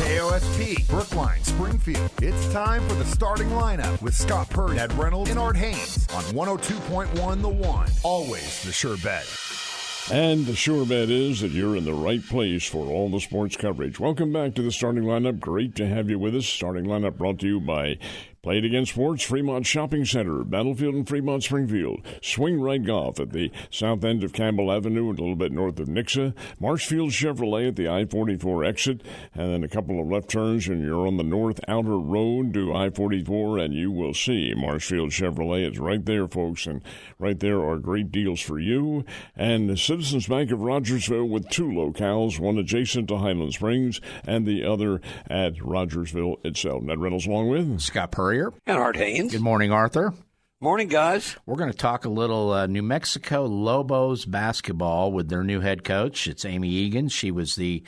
KOSP, Brookline, Springfield. It's time for the starting lineup with Scott Purdy, Ned Reynolds, and Art Haynes on 102.1 The One. Always the sure bet. And the sure bet is that you're in the right place for all the sports coverage. Welcome back to the starting lineup. Great to have you with us. Starting lineup brought to you by Play It Again Sports, Fremont Shopping Center, Battlefield in Fremont, Springfield, Swing Right Golf at the south end of Campbell Avenue, a little bit north of Nixa, Marshfield Chevrolet at the I-44 exit, and then a couple of left turns, and you're on the north outer road to I-44, and you will see Marshfield Chevrolet. It's right there, folks, and right there are great deals for you. And the Citizens Bank of Rogersville with two locales, one adjacent to Highland Springs and the other at Rogersville itself. Ned Reynolds along with Scott Purdy. And Art Haynes. Good morning, Arthur. Morning, guys. We're going to talk a little New Mexico Lobos basketball with their new head coach. It's Amy Eagan. She was the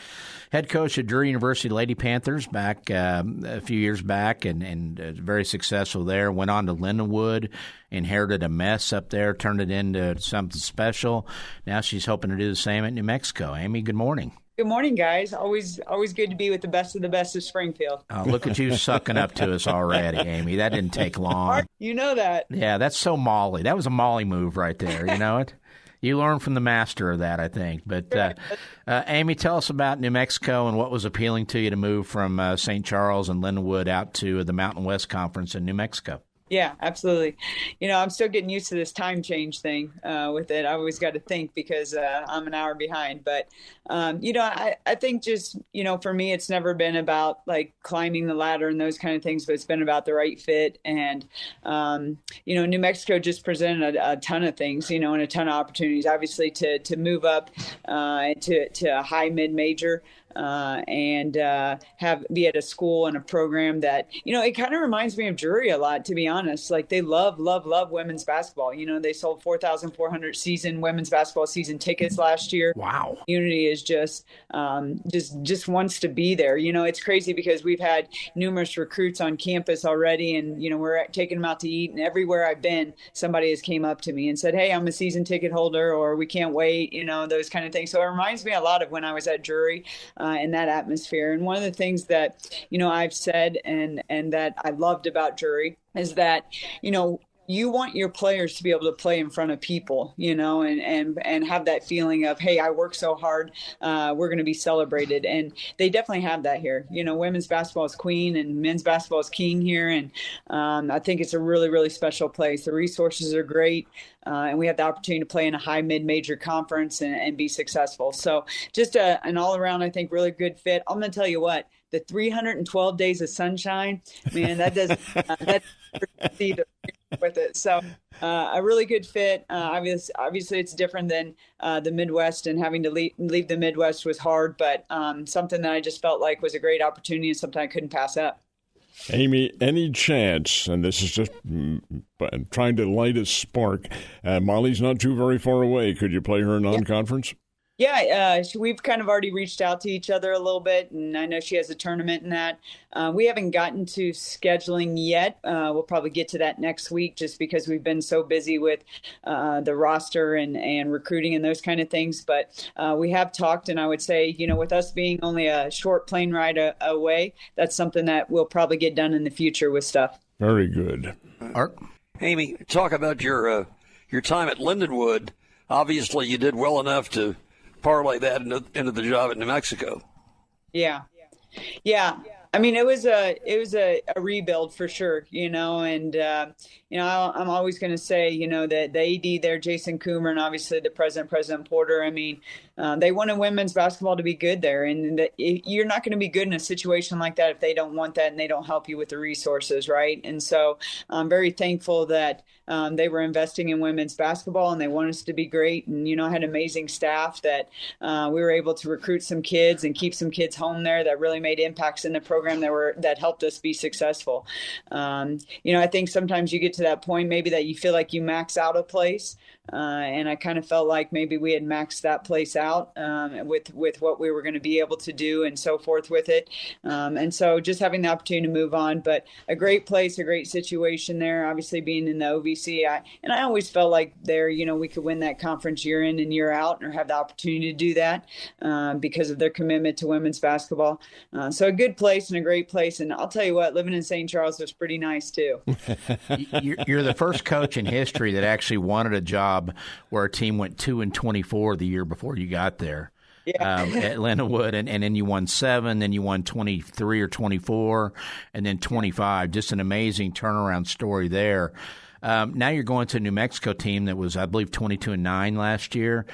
head coach at Drury University Lady Panthers back a few years back and very successful there. Went on to Lindenwood, inherited a mess up there, turned it into something special. Now she's hoping to do the same at New Mexico. Amy, good morning. Good morning, guys. Always good to be with the best of Springfield. Oh, look at you sucking up to us already, Amy. That didn't take long. You know that. Yeah, that's so Molly. That was a Molly move right there. You know it? You learned from the master of that, I think. But, Amy, tell us about New Mexico and what was appealing to you to move from St. Charles and Lindenwood out to the Mountain West Conference in New Mexico. Yeah, absolutely. I'm still getting used to this time change thing with it. I always got to think because I'm an hour behind. But, I think just, for me, it's never been about like climbing the ladder and those kind of things, but it's been about the right fit. And, New Mexico just presented a ton of things, and a ton of opportunities, obviously, to move up to a high mid-major. And be at a school and a program that, it kind of reminds me of Drury a lot, to be honest. Like they love women's basketball. They sold 4,400 women's basketball season tickets last year. Wow. Community is just wants to be there. It's crazy because we've had numerous recruits on campus already and, we're taking them out to eat, and everywhere I've been, somebody has came up to me and said, hey, I'm a season ticket holder, or we can't wait, those kind of things. So it reminds me a lot of when I was at Drury. In that atmosphere. And one of the things that, I've said and that I loved about Drury is that, you want your players to be able to play in front of people, and have that feeling of, hey, I work so hard, we're going to be celebrated. And they definitely have that here. Women's basketball is queen and men's basketball is king here. And I think it's a really, really special place. The resources are great. And we have the opportunity to play in a high mid-major conference and be successful. So just an all-around, I think, really good fit. I'm going to tell you what, the 312 days of sunshine, man, that doesn't with it. So a really good fit. Obviously, it's different than the Midwest, and having to leave the Midwest was hard, but something that I just felt like was a great opportunity and something I couldn't pass up. Amy, any chance, and this is just trying to light a spark, Molly's not too very far away. Could you play her non-conference? Yeah, we've kind of already reached out to each other a little bit, and I know she has a tournament in that. We haven't gotten to scheduling yet. We'll probably get to that next week just because we've been so busy with the roster and recruiting and those kind of things. But we have talked, and I would say, with us being only a short plane ride away, that's something that we'll probably get done in the future with stuff. Very good. Art? Amy, talk about your time at Lindenwood. Obviously, you did well enough to parlay that into the job at New Mexico. Yeah. I mean, it was a rebuild for sure, and I'm always going to say, that the AD there, Jason Coomer, and obviously the President Porter. I mean, they wanted women's basketball to be good there, and you're not going to be good in a situation like that if they don't want that and they don't help you with the resources, right? And so I'm very thankful that they were investing in women's basketball and they want us to be great. And, I had amazing staff that we were able to recruit some kids and keep some kids home there that really made impacts in the program that helped us be successful. I think sometimes you get to that point maybe that you feel like you max out a place. And I kind of felt like maybe we had maxed that place out. out with what we were going to be able to do and so forth with it. And so just having the opportunity to move on, but a great place, a great situation there, obviously being in the OVC. I always felt like there, we could win that conference year in and year out or have the opportunity to do that because of their commitment to women's basketball. So a good place and a great place. And I'll tell you what, living in St. Charles was pretty nice too. You're the first coach in history that actually wanted a job where a team went 2-24 the year before you got there. Yeah. At Lindenwood, and then you won 7, then you won 23 or 24, and then 25. Just an amazing turnaround story there. Now you're going to a New Mexico team that was, I believe, 22-9 last year.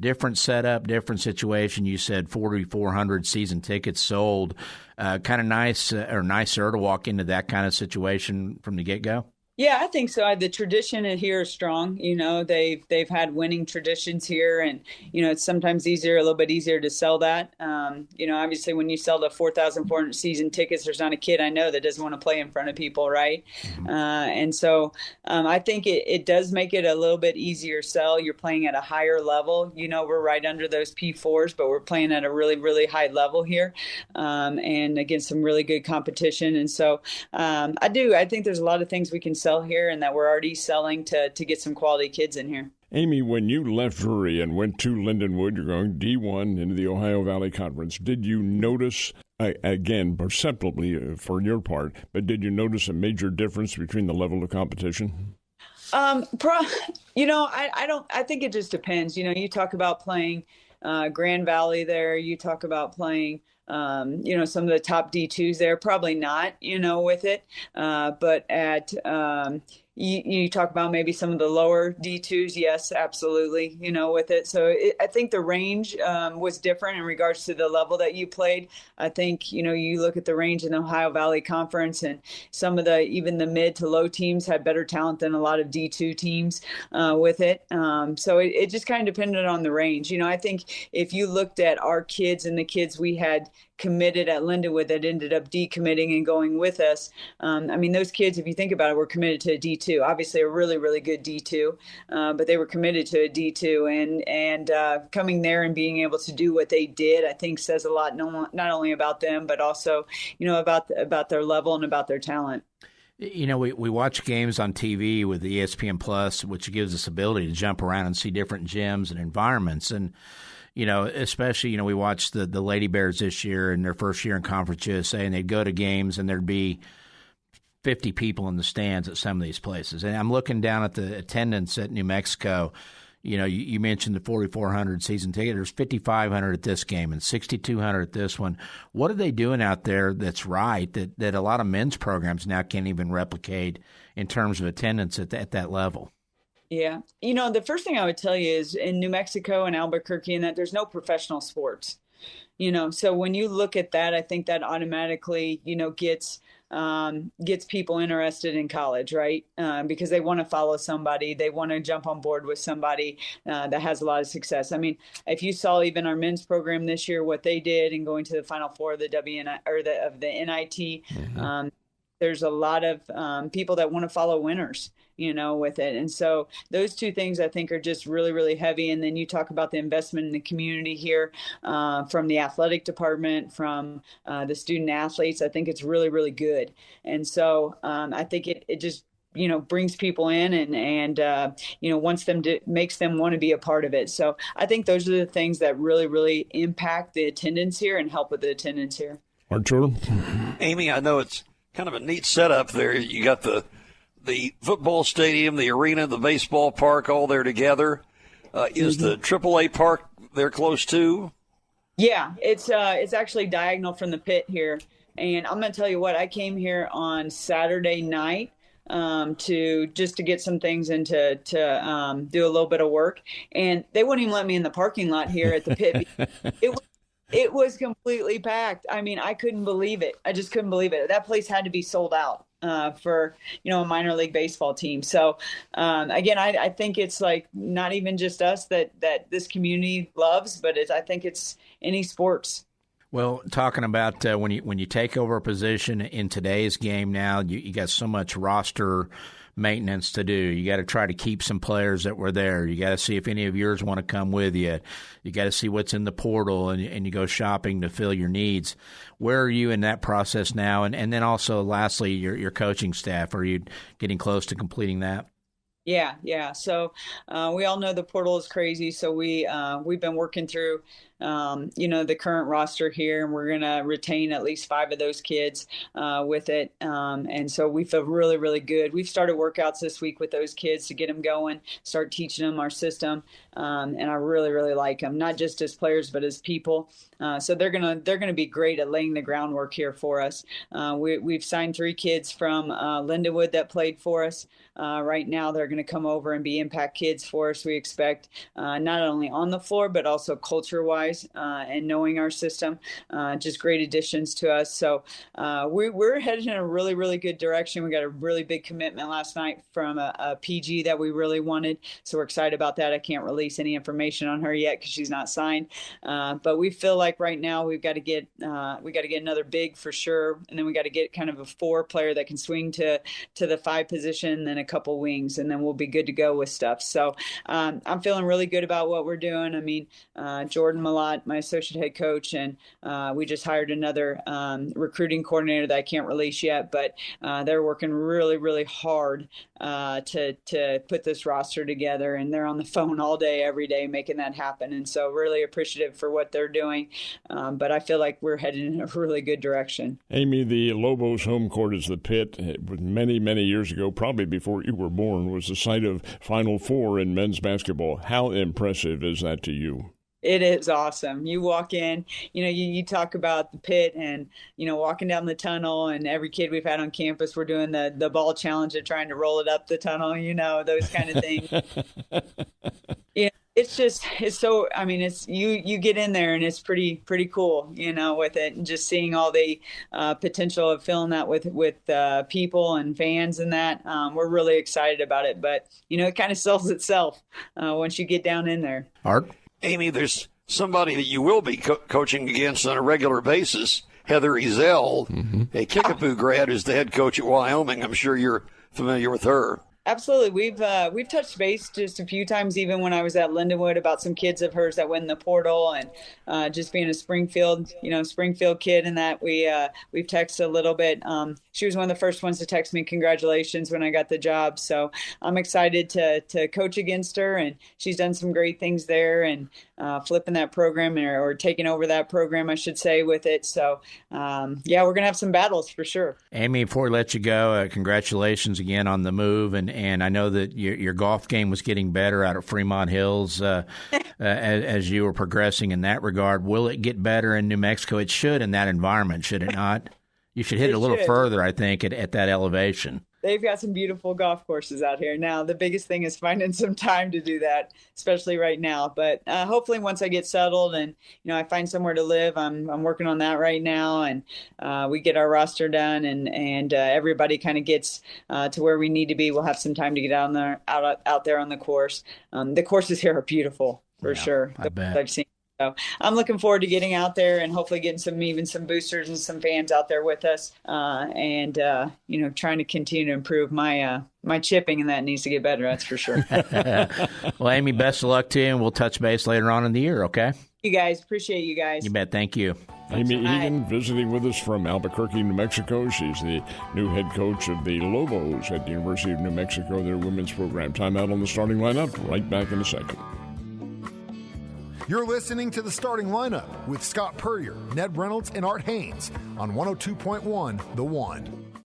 Different setup, different situation. You said 4,400 season tickets sold. Kind of nice or nicer to walk into that kind of situation from the get-go? Yeah, I think so. The tradition here is strong. They've had winning traditions here, and it's sometimes a little bit easier to sell that. Obviously, when you sell the 4,400 season tickets, there's not a kid I know that doesn't want to play in front of people, right? Mm-hmm. And so I think it does make it a little bit easier sell. You're playing at a higher level. We're right under those P4s, but we're playing at a really, really high level here, and against some really good competition. And so I think there's a lot of things we can sell here and that we're already selling to get some quality kids in here. Amy, when you left Drury and went to Lindenwood, you're going D1 into the Ohio Valley Conference. Did you notice, again, perceptibly for your part, but did you notice a major difference between the level of competition? I think it just depends. You talk about playing Grand Valley there. You talk about playing some of the top D2s there, probably not, with it. But at, you talk about maybe some of the lower D2s. Yes, absolutely. With it. So I think the range was different in regards to the level that you played. I think, you look at the range in the Ohio Valley Conference, and some of even the mid to low teams had better talent than a lot of D2 teams with it. So it just kind of depended on the range. I think if you looked at our kids and the kids we had committed at Lindenwood that ended up decommitting and going with us. Those kids, if you think about it, were committed to a D2, obviously a really, really good D2, but they were committed to a D2 and coming there and being able to do what they did, I think says a lot, not only about them, but also, about their level and about their talent. We watch games on TV with the ESPN Plus, which gives us ability to jump around and see different gyms and environments. And especially, we watched the Lady Bears this year in their first year in Conference USA, and they'd go to games and there'd be 50 people in the stands at some of these places. And I'm looking down at the attendance at New Mexico. You mentioned the 4,400 season ticket. There's 5,500 at this game and 6,200 at this one. What are they doing out there that's right that a lot of men's programs now can't even replicate in terms of attendance at that level? Yeah. The first thing I would tell you is in New Mexico and Albuquerque and that there's no professional sports, so when you look at that, I think that automatically, gets people interested in college, right? Because they want to follow somebody, they want to jump on board with somebody that has a lot of success. If you saw even our men's program this year, what they did in going to the Final Four of the of the NIT, mm-hmm. There's a lot of people that want to follow winners, with it. And so those two things I think are just really, really heavy. And then you talk about the investment in the community here from the athletic department, from the student athletes. I think it's really, really good. And so I think it just, brings people in and wants them to, makes them want to be a part of it. So I think those are the things that really, really impact the attendance here and help with the attendance here. Archer? Amy, I know it's kind of a neat setup there. You got the football stadium, the arena, the baseball park, all there together. Is the AAA park there close to? Yeah, it's actually diagonal from the pit here. And I'm going to tell you what, I came here on Saturday night to get some things and to do a little bit of work. And they wouldn't even let me in the parking lot here at the pit. It was completely packed. I couldn't believe it. I just couldn't believe it. That place had to be sold out for, a minor league baseball team. So, again, I think it's like not even just us that this community loves, but I think it's any sports. Well, talking about when you take over a position in today's game now, you got so much roster maintenance to do. You got to try to keep some players that were there. You got to see if any of yours want to come with you. You got to see what's in the portal, and you go shopping to fill your needs. Where are you in that process now? And then also, lastly, your coaching staff. Are you getting close to completing that? Yeah. So we all know the portal is crazy. So we've been working through the current roster here, and we're going to retain at least 5 of those kids with it. And so we feel really, really good. We've started workouts this week with those kids to get them going, start teaching them our system. And I really, really like them, not just as players, but as people. So they're gonna be great at laying the groundwork here for us. We've signed 3 kids from Lindenwood that played for us. Right now, they're going to come over and be impact kids for us. We expect not only on the floor, but also culture-wise and knowing our system, just great additions to us. So we're headed in a really, really good direction. We got a really big commitment last night from a PG that we really wanted. So we're excited about that. I can't release any information on her yet because she's not signed. But we feel like right now we got to get another big for sure, and then we got to get kind of a 4 player that can swing to the 5 position, then a couple wings, and then we'll be good to go with stuff. So I'm feeling really good about what we're doing. I mean, Jordan Malott, my associate head coach, and we just hired another recruiting coordinator that I can't release yet, but they're working really, really hard to put this roster together, and they're on the phone all day, every day, making that happen. And so really appreciative for what they're doing. But I feel like we're headed in a really good direction. Amy, the Lobos home court is the Pit. Many, many years ago, probably before you were born, was the site of Final Four in men's basketball. How impressive is that to you? It is awesome. You walk in, you talk about the Pit and, walking down the tunnel, and every kid we've had on campus, we're doing the ball challenge of trying to roll it up the tunnel, those kind of things. It's so, I mean, it's you get in there and it's pretty cool, with it, and just seeing all the potential of filling that with people and fans and that. We're really excited about it, but it kind of sells itself once you get down in there. Art? Amy, there's somebody that you will be coaching against on a regular basis, Heather Ezell, a Kickapoo grad, who's the head coach at Wyoming. I'm sure you're familiar with her. Absolutely. We've touched base just a few times, even when I was at Lindenwood, about some kids of hers that went in the portal, and just being a Springfield kid, and that we've texted a little bit. She was one of the first ones to text me congratulations when I got the job. So I'm excited to coach against her, and she's done some great things there, and flipping that program or taking over that program, I should say, with it. So we're going to have some battles for sure. Amy, before we let you go, congratulations again on the move, and I know that your golf game was getting better out at Fremont Hills as you were progressing in that regard. Will it get better in New Mexico? It should in that environment, should it not? You should hit it a little further, I think, at that elevation. They've got some beautiful golf courses out here. Now, the biggest thing is finding some time to do that, especially right now. But hopefully once I get settled and, I find somewhere to live, I'm working on that right now. And we get our roster done and everybody kind of gets to where we need to be. We'll have some time to get out there on the course. The courses here are beautiful, for sure. I bet. I've seen. So I'm looking forward to getting out there and hopefully getting some boosters and some fans out there with us, and trying to continue to improve my chipping, and that needs to get better. That's for sure. Well, Amy, best of luck to you, and we'll touch base later on in the year. Okay. You guys, appreciate you guys. You bet. Thank you. Amy Eagan visiting with us from Albuquerque, New Mexico. She's the new head coach of the Lobos at the University of New Mexico, their women's program. Timeout on the starting lineup. Right back in a second. You're listening to the starting lineup with Scott Purrier, Ned Reynolds, and Art Haynes on 102.1 The One.